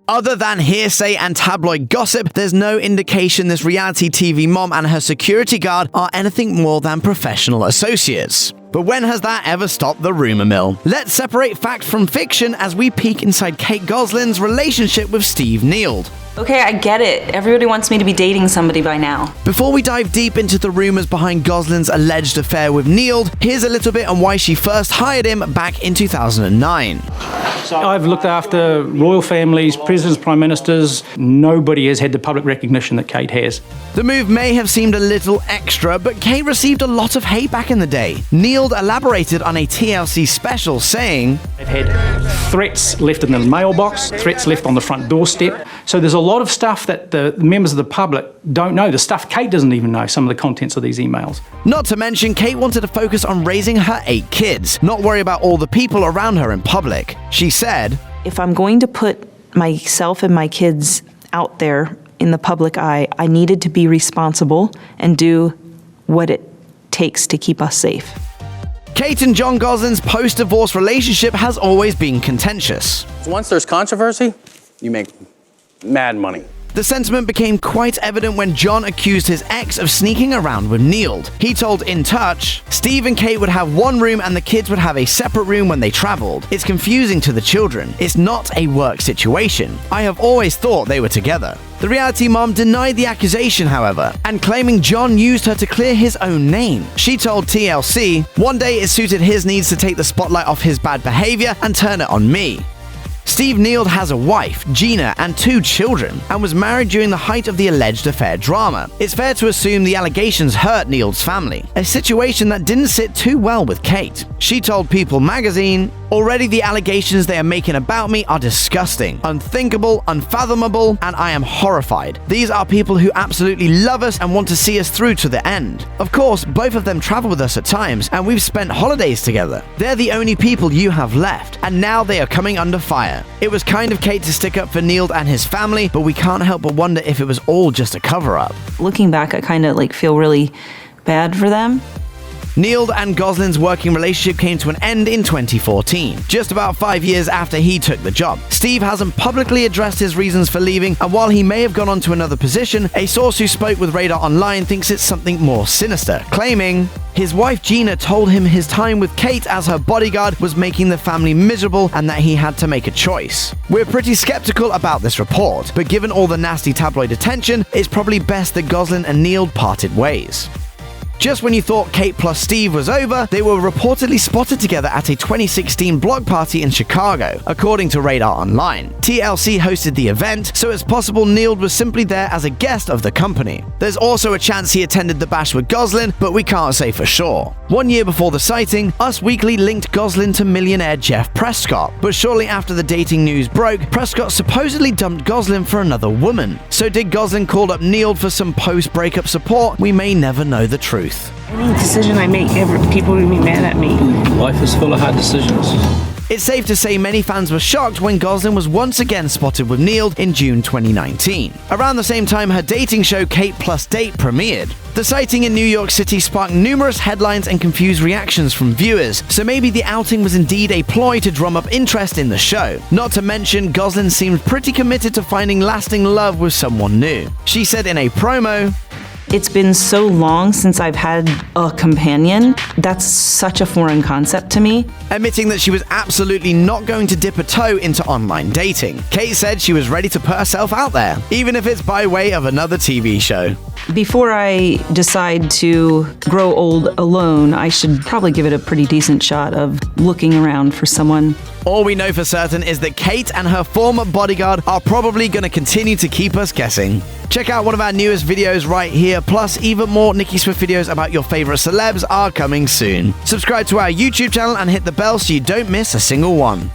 Other than hearsay and tabloid gossip, there's no indication this reality TV mom and her security guard are anything more than professional associates. But when has that ever stopped the rumor mill? Let's separate fact from fiction as we peek inside Kate Gosselin's relationship with Steve Neild. Okay, I get it. Everybody wants me to be dating somebody by now. Before we dive deep into the rumors behind Gosselin's alleged affair with Neild, here's a little bit on why she first hired him back in 2009. I've looked after royal families, presidents, prime ministers. Nobody has had the public recognition that Kate has. The move may have seemed a little extra, but Kate received a lot of hate back in the day. Neild elaborated on a TLC special saying, They've had threats left in the mailbox, threats left on the front doorstep. So there's a lot of stuff that the members of the public don't know. The stuff Kate doesn't even know, some of the contents of these emails. Not to mention, Kate wanted to focus on raising her 8 kids, not worry about all the people around her in public. She said, If I'm going to put myself and my kids out there in the public eye, I needed to be responsible and do what it takes to keep us safe. Kate and Jon Gosselin's post-divorce relationship has always been contentious. Once there's controversy, you make mad money. The sentiment became quite evident when Jon accused his ex of sneaking around with Neild. He told In Touch, Steve and Kate would have one room and the kids would have a separate room when they traveled. It's confusing to the children. It's not a work situation. I have always thought they were together. The reality mom denied the accusation, however, and claiming Jon used her to clear his own name. She told TLC, one day it suited his needs to take the spotlight off his bad behavior and turn it on me. Steve Neild has a wife, Gina, and 2 children, and was married during the height of the alleged affair drama. It's fair to assume the allegations hurt Neild's family, a situation that didn't sit too well with Kate. She told People magazine, already the allegations they are making about me are disgusting, unthinkable, unfathomable, and I am horrified. These are people who absolutely love us and want to see us through to the end. Of course, both of them travel with us at times, and we've spent holidays together. They're the only people you have left, and now they are coming under fire. It was kind of Kate to stick up for Neild and his family, but we can't help but wonder if it was all just a cover-up. Looking back, I kind of feel really bad for them. Neild and Gosselin's working relationship came to an end in 2014, just about 5 years after he took the job. Steve hasn't publicly addressed his reasons for leaving, and while he may have gone on to another position, a source who spoke with Radar Online thinks it's something more sinister, claiming his wife Gina told him his time with Kate as her bodyguard was making the family miserable and that he had to make a choice. We're pretty skeptical about this report, but given all the nasty tabloid attention, it's probably best that Gosselin and Neild parted ways. Just when you thought Kate plus Steve was over, they were reportedly spotted together at a 2016 block party in Chicago, according to Radar Online. TLC hosted the event, so it's possible Neild was simply there as a guest of the company. There's also a chance he attended the bash with Gosselin, but we can't say for sure. 1 year before the sighting, Us Weekly linked Gosselin to millionaire Jeff Prescott, but shortly after the dating news broke, Prescott supposedly dumped Gosselin for another woman. So did Gosselin call up Neild for some post-breakup support? We may never know the truth. Any decision I make, people will be mad at me. Life is full of hard decisions. It's safe to say many fans were shocked when Gosselin was once again spotted with Neild in June 2019. Around the same time her dating show Kate Plus Date premiered. The sighting in New York City sparked numerous headlines and confused reactions from viewers, so maybe the outing was indeed a ploy to drum up interest in the show. Not to mention, Gosselin seemed pretty committed to finding lasting love with someone new. She said in a promo, It's been so long since I've had a companion. That's such a foreign concept to me. admitting that she was absolutely not going to dip a toe into online dating. Kate said she was ready to put herself out there, even if it's by way of another TV show. Before I decide to grow old alone, I should probably give it a pretty decent shot of looking around for someone. All we know for certain is that Kate and her former bodyguard are probably going to continue to keep us guessing. Check out one of our newest videos right here, plus even more Nicki Swift videos about your favorite celebs are coming soon. Subscribe to our YouTube channel and hit the bell so you don't miss a single one.